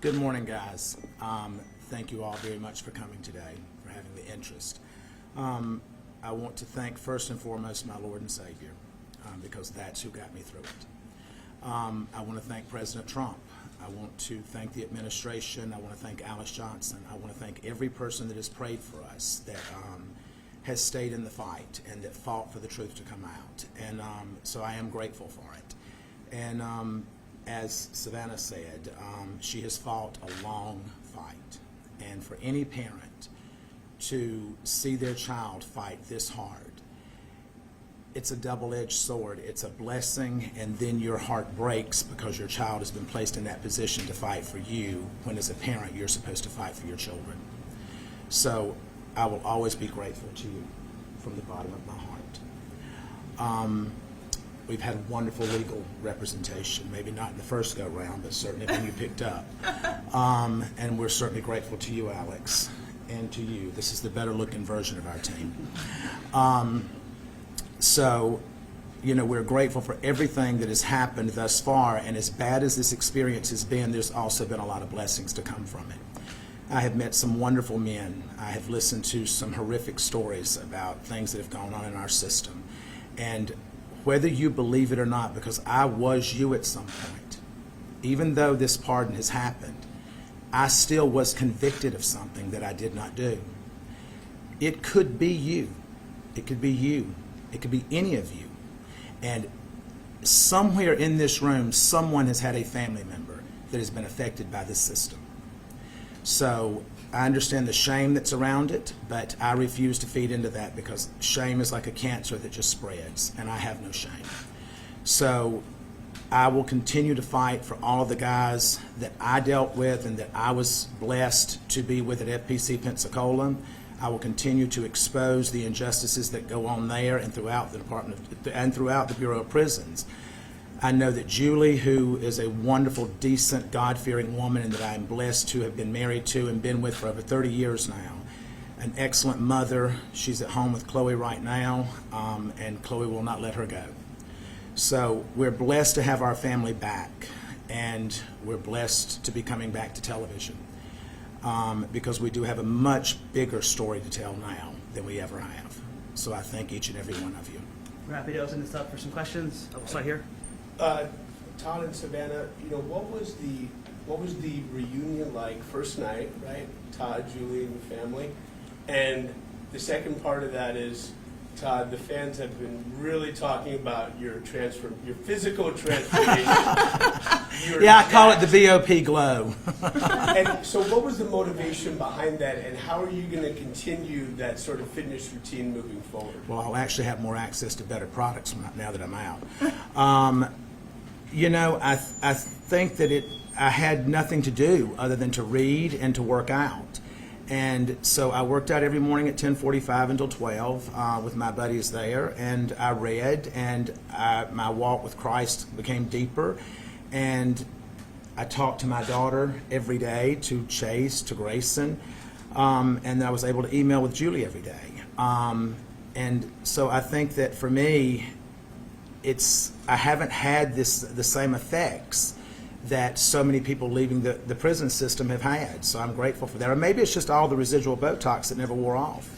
Good morning, guys. Thank you all very much for coming today, for having the interest. I want to thank first and foremost my Lord and Savior, because that's who got me through it. I want to thank President Trump. I want to thank the administration. I want to thank Alice Johnson. I want to thank every person that has prayed for us, that has stayed in the fight and that fought for the truth to come out. And so I am grateful for it. And as Savannah said, she has fought a long fight. And for any parent to see their child fight this hard, it's a double-edged sword. It's a blessing, and then your heart breaks because your child has been placed in that position to fight for you, when as a parent you're supposed to fight for your children. So I will always be grateful to you from the bottom of my heart. We've had wonderful legal representation, maybe not in the first go-round, but certainly when you picked up. And we're certainly grateful to you, Alex, and to you. This is the better-looking version of our team. So, you know, we're grateful for everything that has happened thus far, and as bad as this experience has been, there's also been a lot of blessings to come from it. I have met some wonderful men. I have listened to some horrific stories about things that have gone on in our system. And whether you believe it or not, because I was you at some point, even though this pardon has happened, I still was convicted of something that I did not do. It could be you. It could be you. It could be any of you. And somewhere in this room, someone has had a family member that has been affected by this system. So I understand the shame that's around it, but I refuse to feed into that, because shame is like a cancer that just spreads, and I have no shame. So I will continue to fight for all of the guys that I dealt with and that I was blessed to be with at FPC Pensacola. I will continue to expose the injustices that go on there and throughout the throughout the Bureau of Prisons. I know that Julie, who is a wonderful, decent, God-fearing woman, and that I am blessed to have been married to and been with for over 30 years now, an excellent mother. She's at home with Chloe right now, and Chloe will not let her go. So we're blessed to have our family back, and we're blessed to be coming back to television, because we do have a much bigger story to tell now than we ever have. So I thank each and every one of you. We're happy to open this up for some questions. Oh, start here. Todd and Savannah, you know, what was the reunion like first night, right? Todd, Julie, and the family. And the second part of that is, Todd, the fans have been really talking about your physical transformation. Yeah, I call it the VOP glow. And so what was the motivation behind that, and how are you going to continue that sort of fitness routine moving forward? Well, I'll actually have more access to better products now that I'm out. You know, I think that I had nothing to do other than to read and to work out. And so I worked out every morning at 10:45 until 12 with my buddies there, and I read, and my walk with Christ became deeper, and I talked to my daughter every day, to Chase, to Grayson, and I was able to email with Julie every day. And so I think that for me, I haven't had the same effects that so many people leaving the prison system have had. So I'm grateful for that. Or maybe it's just all the residual Botox that never wore off.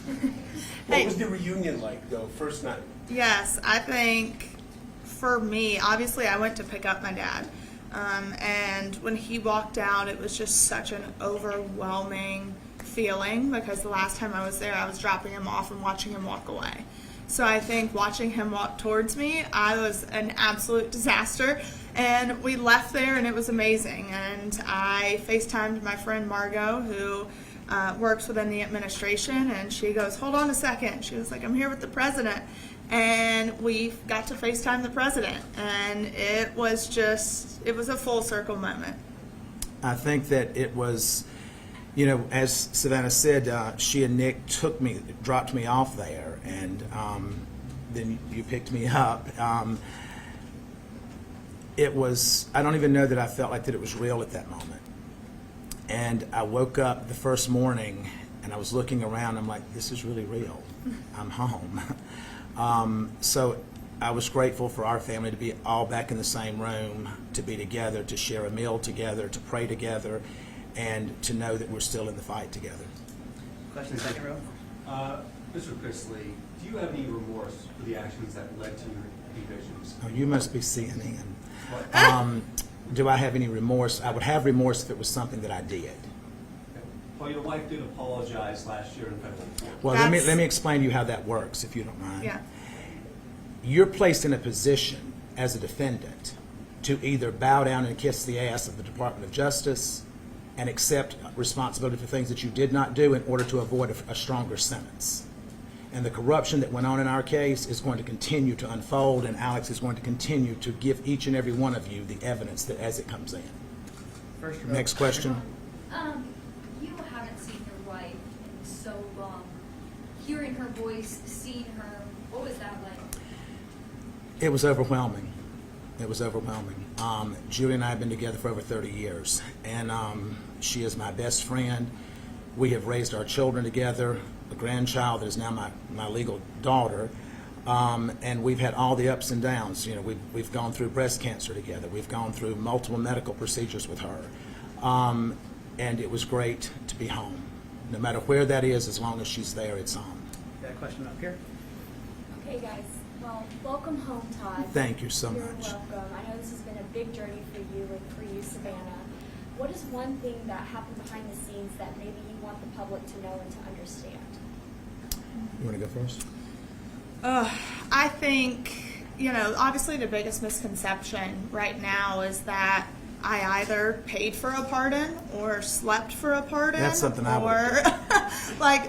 What was the reunion like, though, first night? Yes, I think for me, obviously I went to pick up my dad. And when he walked out, it was just such an overwhelming feeling, because the last time I was there, I was dropping him off and watching him walk away. So I think watching him walk towards me, I was an absolute disaster. And we left there, and it was amazing. And I FaceTimed my friend Margot, who works within the administration, and she goes, "Hold on a second." She was like, "I'm here with the president." And we got to FaceTime the president, and it was a full circle moment. I think that it was, you know, as Savannah said, she and Nick dropped me off there, and then you picked me up. It was, I don't even know that I felt like that it was real at that moment. And I woke up the first morning, and I was looking around, I'm like, this is really real. I'm home. So I was grateful for our family to be all back in the same room, to be together, to share a meal together, to pray together, and to know that we're still in the fight together. Question in the second row. Mr. Chrisley, do you have any remorse for the actions that led to your evasions? Oh, you must be CNN. What? Do I have any remorse? I would have remorse if it was something that I did. Well, your wife did apologize last year in federal court. Well, That's- let me explain to you how that works, if you don't mind. Yeah. You're placed in a position as a defendant to either bow down and kiss the ass of the Department of Justice and accept responsibility for things that you did not do in order to avoid a stronger sentence. And the corruption that went on in our case is going to continue to unfold, and Alex is going to continue to give each and every one of you the evidence that as it comes in. First row. Next question. You haven't seen your wife in so long. Hearing her voice, seeing her, what was that like? It was overwhelming. It was overwhelming. Julie and I have been together for over 30 years, and she is my best friend. We have raised our children together, a grandchild that is now my legal daughter, and we've had all the ups and downs. You know, we've gone through breast cancer together. We've gone through multiple medical procedures with her, and it was great to be home. No matter where that is, as long as she's there, it's home. Got a question up here. Okay, guys. Well, welcome home, Todd. Thank you so You're much. welcome. I know this has been a big journey for you and for you, Savannah. What is one thing that happened behind the scenes that maybe you want the public to know and to understand? You want to go first? I think, obviously the biggest misconception right now is that I either paid for a pardon or slept for a pardon. That's something I or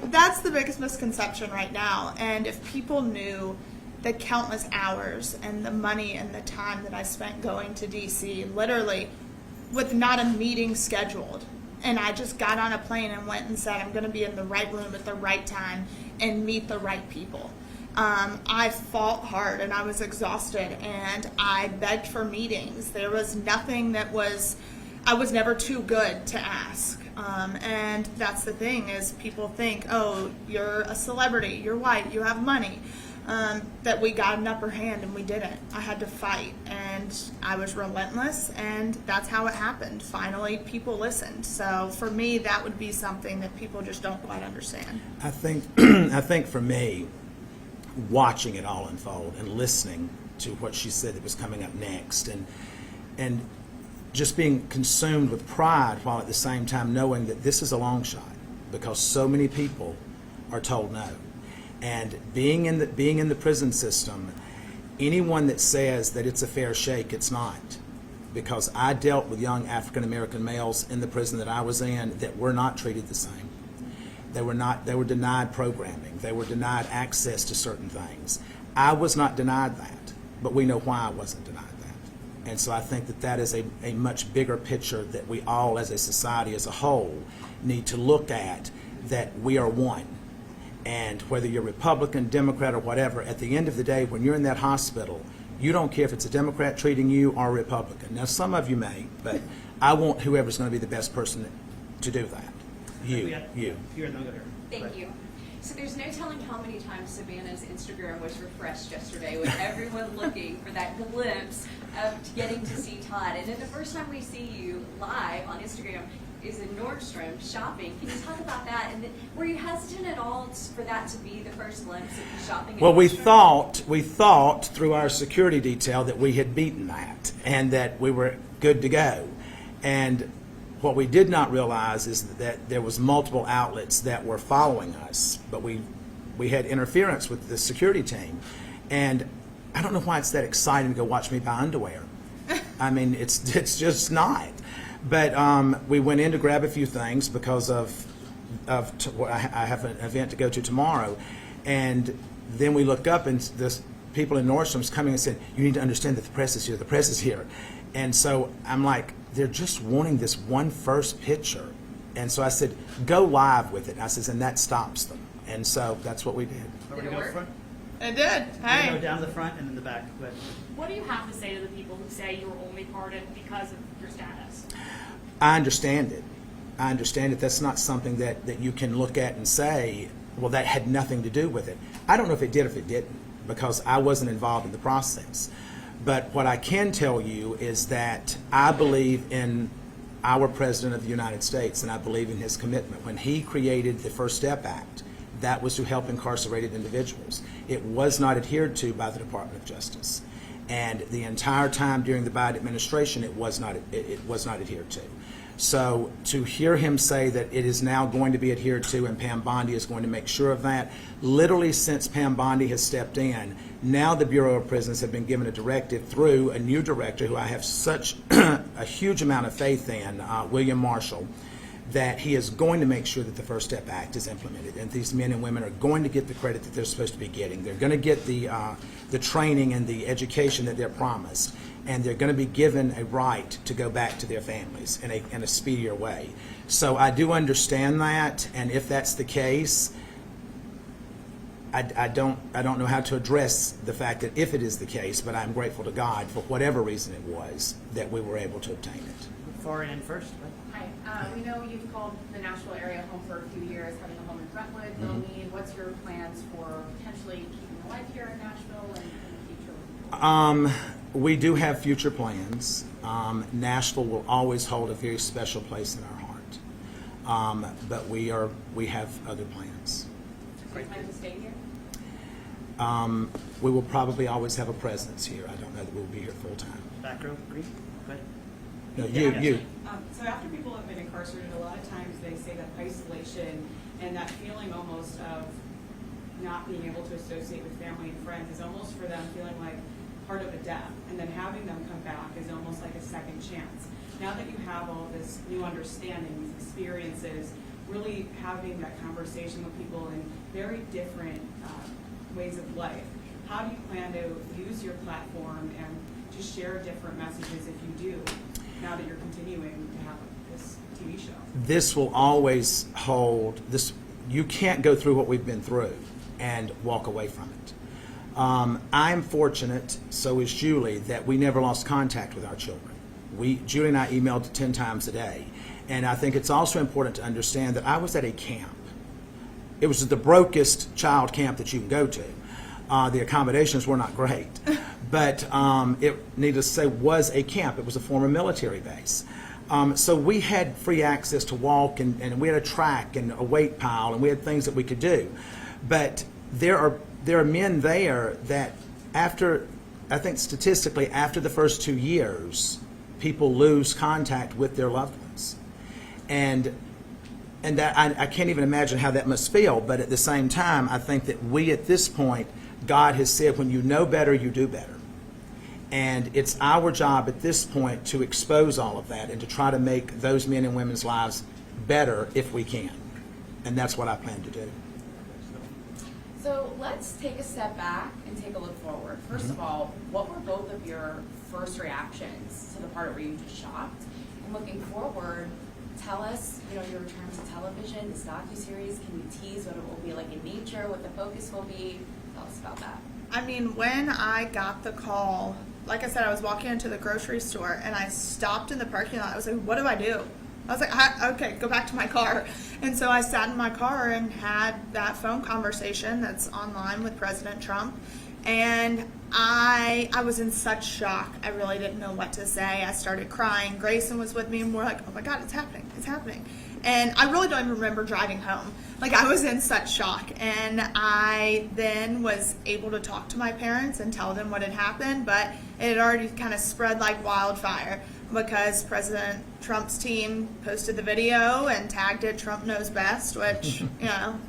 that's the biggest misconception right now. And if people knew the countless hours and the money and the time that I spent going to DC, literally with not a meeting scheduled, and I just got on a plane and went and said I'm going to be in the right room at the right time and meet the right people. I fought hard and I was exhausted and I begged for meetings. There was nothing I was never too good to ask. And that's the thing is people think, oh, you're a celebrity, you're white, you have money. That we got an upper hand and we didn't. I had to fight and I was relentless and that's how it happened. Finally, people listened. So for me, that would be something that people just don't quite understand. I think for me, watching it all unfold and listening to what she said that was coming up next and just being consumed with pride while at the same time knowing that this is a long shot because so many people are told no. And being in the prison system, anyone that says that it's a fair shake, it's not. Because I dealt with young African American males in the prison that I was in that were not treated the same. They were denied programming. They were denied access to certain things. I was not denied that, but we know why I wasn't denied that. And so I think that is a much bigger picture that we all as a society as a whole need to look at, that we are one. And whether you're Republican, Democrat, or whatever, at the end of the day, when you're in that hospital, you don't care if it's a Democrat treating you or a Republican. Now, some of you may, but I want whoever's going to be the best person to do that. You. Here and then go here. Thank you. So there's no telling how many times Savannah's Instagram was refreshed yesterday with everyone looking for that glimpse of getting to see Todd. And then the first time we see you live on Instagram is in Nordstrom shopping. Can you talk about that? And then, were you hesitant at all for that to be the first glimpse of you shopping at Well, we Nordstrom? thought through our security detail that we had beaten that and that we were good to go. And what we did not realize is that there was multiple outlets that were following us, but we had interference with the security team. And I don't know why it's that exciting to go watch me buy underwear. I mean, it's just not. But we went in to grab a few things because I have an event to go to tomorrow, and then we look up and this people in Nordstrom's coming and said, "You need to understand that the press is here. The press is here," and so I'm like, they're just wanting this one first picture, and so I said, "Go live with it." I says, and that stops them, and so that's what we did. Are we Did it going to go work? front? It did. We're going to Hey. go down to the front and then the back. Go ahead. What do you have to say to the people who say you were only pardoned because of your status? I understand it. I understand it. That's not something that you can look at and say, well, that had nothing to do with it. I don't know if it did or if it didn't, because I wasn't involved in the process. But what I can tell you is that I believe in our President of the United States, and I believe in his commitment. When he created the First Step Act, that was to help incarcerated individuals. It was not adhered to by the Department of Justice. And the entire time during the Biden administration, it was not adhered to. So to hear him say that it is now going to be adhered to and Pam Bondi is going to make sure of that, literally since Pam Bondi has stepped in, now the Bureau of Prisons have been given a directive through a new director who I have such a huge amount of faith in, William Marshall, that he is going to make sure that the First Step Act is implemented, and these men and women are going to get the credit that they're supposed to be getting. They're going to get the training and the education that they're promised, and they're going to be given a right to go back to their families in a speedier way. So I do understand that, and if that's the case, I don't know how to address the fact that if it is the case, but I'm grateful to God for whatever reason it was that we were able to obtain it. Far in first. Hi, we know you've called the Nashville area home for a few years, having a home in Brentwood, Milne. What's your plans for potentially keeping your life here in Nashville and in the future? We do have future plans. Nashville will always hold a very special place in our heart, but we have other plans. Do you plan to stay here? We will probably always have a presence here. I don't know that we'll be here full time. Back row, green. Go ahead. No, Yeah. you. So after people have been incarcerated, a lot of times they say that isolation and that feeling almost of not being able to associate with family and friends is almost for them feeling like part of a death. And then having them come back is almost like a second chance. Now that you have all this new understanding, these experiences, really having that conversation with people in very different ways of life, how do you plan to use your platform and to share different messages if you do, now that you're continuing to have this TV show? This will always hold this. You can't go through what we've been through and walk away from it. I'm fortunate, so is Julie, that we never lost contact with our children. Julie and I emailed 10 times a day. And I think it's also important to understand that I was at a camp. It was the brokest child camp that you can go to. The accommodations were not great. But it, needless to say, was a camp. It was a former military base. So we had free access to walk, and we had a track and a weight pile, and we had things that we could do. But there are men there that after, I think statistically, after the first 2 years, people lose contact with their loved ones. And that I can't even imagine how that must feel, but at the same time, I think that we at this point, God has said, when you know better, you do better. And it's our job at this point to expose all of that and to try to make those men and women's lives better if we can. And that's what I plan to do. So let's take a step back and take a look forward. First of all, what were both of your first reactions to the part where you were just shocked? And looking forward, tell us, your return to television, this docuseries. Can you tease what it will be like in nature, what the focus will be? Tell us about that. I mean, when I got the call, like I said, I was walking into the grocery store and I stopped in the parking lot. I was like, what do I do? I was like, okay, go back to my car. And so I sat in my car and had that phone conversation that's online with President Trump. And I was in such shock. I really didn't know what to say. I started crying. Grayson was with me and we're like, oh my God, it's happening. It's happening. And I really don't even remember driving home. Like, I was in such shock. And I then was able to talk to my parents and tell them what had happened, but it had already kind of spread like wildfire because President Trump's team posted the video and tagged it Trump Knows Best, which,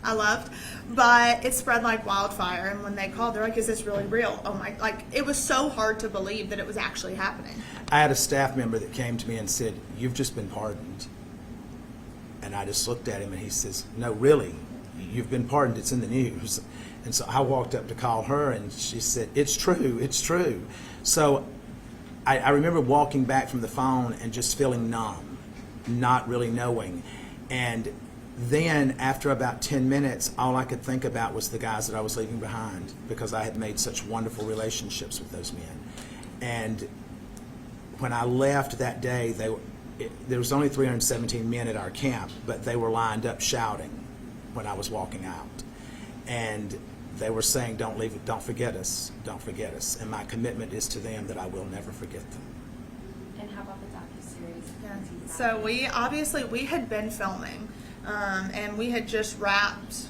I loved. But it spread like wildfire. And when they called, they're like, is this really real? Oh my, it was so hard to believe that it was actually happening. I had a staff member that came to me and said, you've just been pardoned. And I just looked at him and he says, no, really, you've been pardoned. It's in the news. And so I walked up to call her and she said, it's true, it's true. So I remember walking back from the phone and just feeling numb, not really knowing. And then after about 10 minutes, all I could think about was the guys that I was leaving behind because I had made such wonderful relationships with those men. And when I left that day, there was only 317 men at our camp, but they were lined up shouting when I was walking out. And they were saying, don't leave it, don't forget us, don't forget us. And my commitment is to them that I will never forget them. And how about the docuseries? series. Yeah. So we had been filming, and we had just wrapped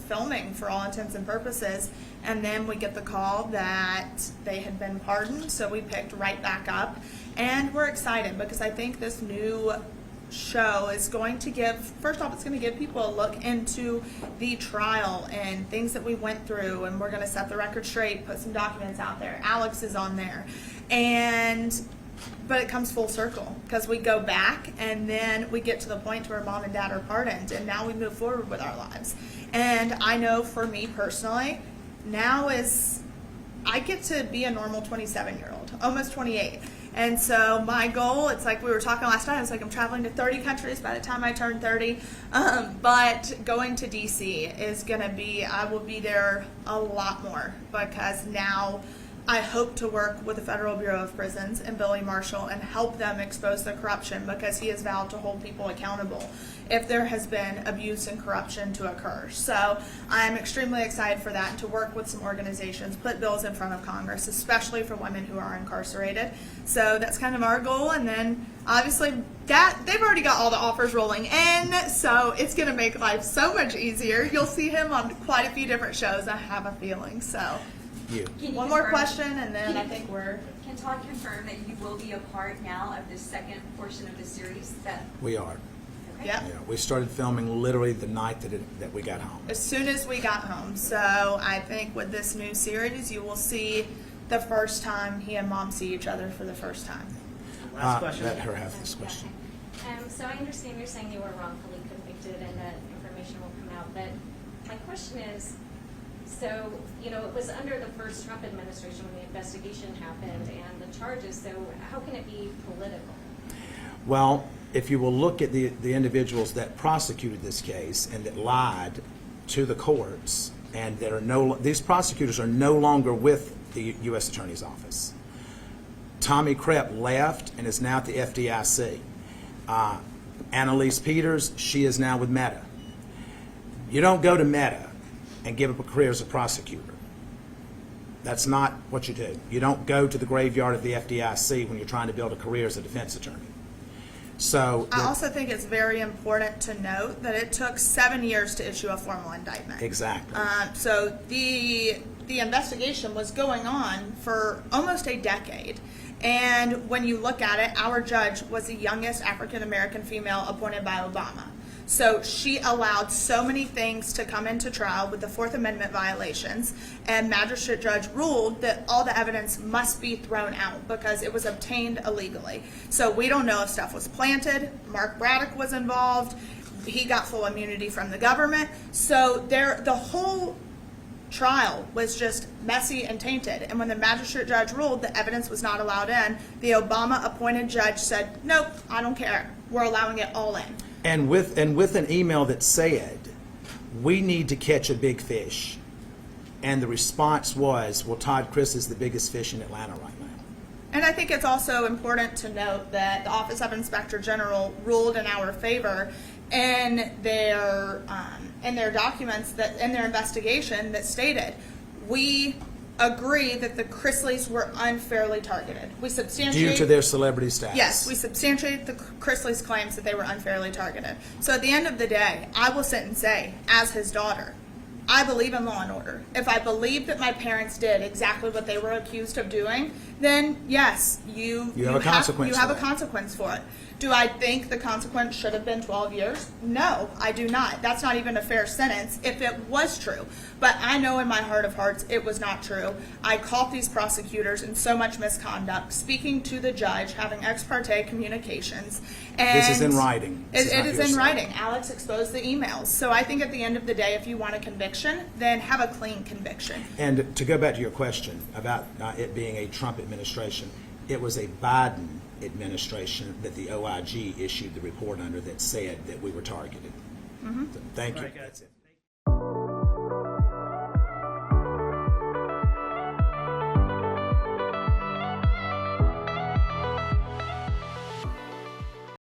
filming for all intents and purposes, and then we get the call that they had been pardoned, so we picked right back up, and we're excited because I think this new show is going to give, first off, it's going to give people a look into the trial and things that we went through, and we're going to set the record straight, put some documents out there. Alex is on there, but it comes full circle because we go back and then we get to the point where mom and dad are pardoned, and now we move forward with our lives. And I know for me personally, now I get to be a normal 27-year-old, almost 28. And so my goal, it's like we were talking last night, it's like I'm traveling to 30 countries by the time I turn 30. But going to DC is going to be, I will be there a lot more because now I hope to work with the Federal Bureau of Prisons and Billy Marshall and help them expose the corruption because he has vowed to hold people accountable if there has been abuse and corruption to occur. So I'm extremely excited for that and to work with some organizations, put bills in front of Congress, especially for women who are incarcerated. So that's kind of our goal. And then obviously they've already got all the offers rolling in, so it's going to make life so much easier. You'll see him on quite a few different shows, I have a feeling. So one more question, and then I think we're... Can Todd confirm that you will be a part now of the second portion of the series? We are. Okay. Yep. Yeah, we started filming literally the night that we got home. As soon as we got home. So I think with this new series, you will see the first time he and mom see each other for the first time. Last question. Let her have this question. So I understand you're saying you were wrongfully convicted and that information will come out, but my question is, so, it was under the first Trump administration when the investigation happened and the charges, so how can it be political? Well, if you will look at the individuals that prosecuted this case and that lied to the courts, and that these prosecutors are no longer with the U.S. Attorney's Office. Tommy Krepp left and is now at the FDIC. Annalise Peters, she is now with Meta. You don't go to Meta and give up a career as a prosecutor. That's not what you do. You don't go to the graveyard of the FDIC when you're trying to build a career as a defense attorney. So I also think it's very important to note that it took 7 years to issue a formal indictment. Exactly. So the investigation was going on for almost a decade. And when you look at it, our judge was the youngest African American female appointed by Obama. So she allowed so many things to come into trial with the Fourth Amendment violations, and magistrate judge ruled that all the evidence must be thrown out because it was obtained illegally. So we don't know if stuff was planted. Mark Braddock was involved. He got full immunity from the government. So the whole trial was just messy and tainted. And when the magistrate judge ruled the evidence was not allowed in, the Obama appointed judge said, nope, I don't care. We're allowing it all in. And with an email that said, we need to catch a big fish. And the response was, well, Todd Chrisley is the biggest fish in Atlanta right now. And I think it's also important to note that the Office of Inspector General ruled in our favor in their documents, that in their investigation, that stated, we agree that the Chrisleys were unfairly targeted. We substantiate Due to their celebrity status. Yes, we substantiate the Chrisleys' claims that they were unfairly targeted. So at the end of the day, I will sit and say, as his daughter, I believe in law and order. If I believe that my parents did exactly what they were accused of doing, then yes, you have a consequence. You have for a it. consequence for it. Do I think the consequence should have been 12 years? No, I do not. That's not even a fair sentence if it was true. But I know in my heart of hearts it was not true. I caught these prosecutors in so much misconduct, speaking to the judge, having ex parte communications. And This is in writing. This It not is in hearsay. writing. Alex exposed the emails. So I think at the end of the day, if you want a conviction, then have a clean conviction. And to go back to your question about it being a Trump administration, it was a Biden administration that the OIG issued the report under that said that we were targeted. So, thank you. Right, guys. That's it.